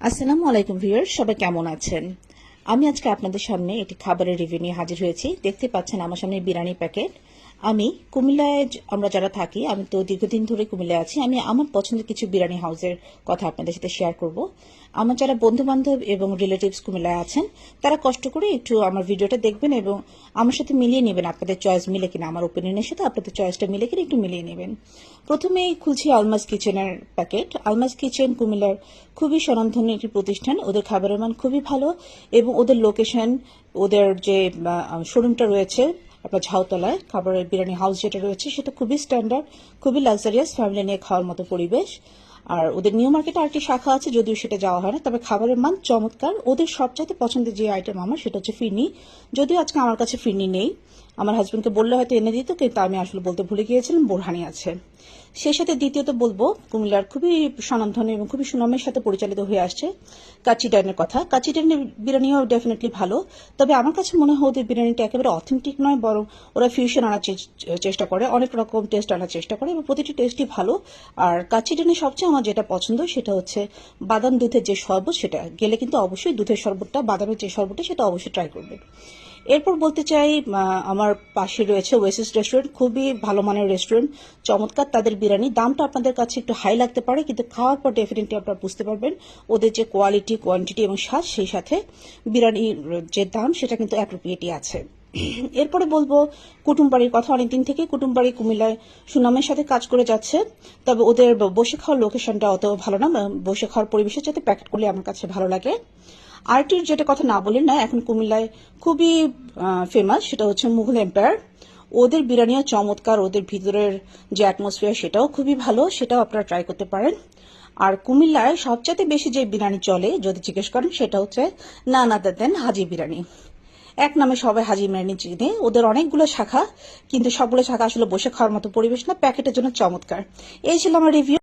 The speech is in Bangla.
আসসালামু আলাইকুম ভিউয়ার, সবাই কেমন আছেন? আমি আজকে আপনাদের সামনে একটি খাবারের রিভিউ নিয়ে হাজির হয়েছি। দেখতে পাচ্ছেন আমার সামনে বিরিয়ানি প্যাকেট। আমি কুমিল্লায় আমরা যারা থাকি, আমি তো দীর্ঘদিন ধরে কুমিল্লায় আছি। আমি আমার পছন্দের কিছু বিরিয়ানি হাউসের কথা আপনাদের সাথে শেয়ার করব। আমার যারা বন্ধু বান্ধব এবং রিলেটিভস কুমিল্লায় আছেন, তারা কষ্ট করে একটু আমার ভিডিওটা দেখবেন এবং আমার সাথে মিলিয়ে নেবেন আপনাদের চয়েস মিলে কিনা, আমার ওপিনিয়নের সাথে আপনাদের চয়েসটা মিলে কিনা একটু মিলিয়ে নেবেন। প্রথমেই খুলছি আলমাজ কিচেনের প্যাকেট। আলমাজ কিচেন কুমিল্লার খুবই স্বনামধন্য একটি প্রতিষ্ঠান। ওদের খাবারের মান খুবই ভালো এবং ওদের লোকেশন, ওদের যে শোরুমটা রয়েছে আপনার ঝাউতলায়, খাবারের বিরিয়ানি হাউস যেটা রয়েছে সেটা খুবই স্ট্যান্ডার্ড, খুবই লাক্সারিয়াস, ফ্যামিলি নিয়ে খাওয়ার মতো পরিবেশ। আর ওদের নিউ মার্কেটে আরেকটি শাখা আছে, যদিও সেটা যাওয়া হয় না, তবে খাবারের মান চমৎকার। ওদের সবচাইতে পছন্দের যে আইটেম আমার সেটা হচ্ছে ফিরনি। যদিও আজকে আমার কাছে ফিরনি নেই, আমার হাজবেন্ডকে বললে হয়তো এনে দিত, কিন্তু আমি আসলে বলতে ভুলে গিয়েছিলাম বোরহানি আছে। সেই সাথে দ্বিতীয়ত বলবো কুমিল্লার খুবই স্বনামধন্য এবং খুবই সুনামের সাথে পরিচালিত হয়ে আসছে কাচ্চি ডাইনের কথা। কাচ্চি ডাইনের বিরিয়ানিও ডেফিনেটলি ভালো, তবে আমার কাছে মনে হয় ওদের বিরিয়ানিটা একেবারে অথেন্টিক নয়, বরং ওরা ফিউশন আনার চেষ্টা করে, অনেক রকম টেস্ট আনার চেষ্টা করে এবং প্রতিটি টেস্টই ভালো। আর কাচ্চি ডাইনের সবচেয়ে আমার যেটা পছন্দ সেটা হচ্ছে বাদাম দুধের যে শরবত, সেটা গেলে কিন্তু অবশ্যই দুধের শরবতটা, বাদামের যে শরবতটা সেটা অবশ্যই ট্রাই করবেন। এরপর বলতে চাই আমার পাশে রয়েছে ওয়েসিস রেস্টুরেন্ট, খুবই ভালো মানের রেস্টুরেন্ট, চমৎকার তাদের বিরিয়ানি। দামটা আপনাদের কাছে একটু হাই লাগতে পারে, কিন্তু খাওয়ার পর ডেফিনেটলি আপনারা বুঝতে পারবেন ওদের যে কোয়ালিটি, কোয়ান্টিটি এবং স্বাদ, সেই সাথে বিরিয়ানির যে দাম সেটা কিন্তু অ্যাপ্রোপ্রিয়েটই আছে। এরপরে বলবো কুটুমবাড়ির কথা। অনেকদিন থেকে কুটুমবাড়ি কুমিল্লায় সুনামের সাথে কাজ করে যাচ্ছে, তবে ওদের বসে খাওয়ার লোকেশনটা অত ভালো না। বসে খাওয়ার পরিবেশের সাথে প্যাকেট করলে আমার কাছে ভালো লাগে। আরটির যেটা কথা না বলেন না, এখন কুমিল্লায় খুবই ফেমাস, সেটা হচ্ছে মুঘল এম্পায়ার। ওদের বিরিয়ানিও চমৎকার, ওদের ভিতরের যে অ্যাটমসফিয়ার সেটাও খুবই ভালো, সেটাও আপনারা ট্রাই করতে পারেন। আর কুমিল্লায় সবচাইতে বেশি যে বিরিয়ানি চলে যদি জিজ্ঞেস করেন, সেটা হচ্ছে নান আদার দেন হাজি বিরিয়ানি। এক নামে সবাই হাজি বিরিয়ানি চিনে। ওদের অনেকগুলো শাখা, কিন্তু সবগুলো শাখা আসলে বসে খাওয়ার মতো পরিবেশ না, প্যাকেটের জন্য চমৎকার। এই ছিল আমার রিভিউ।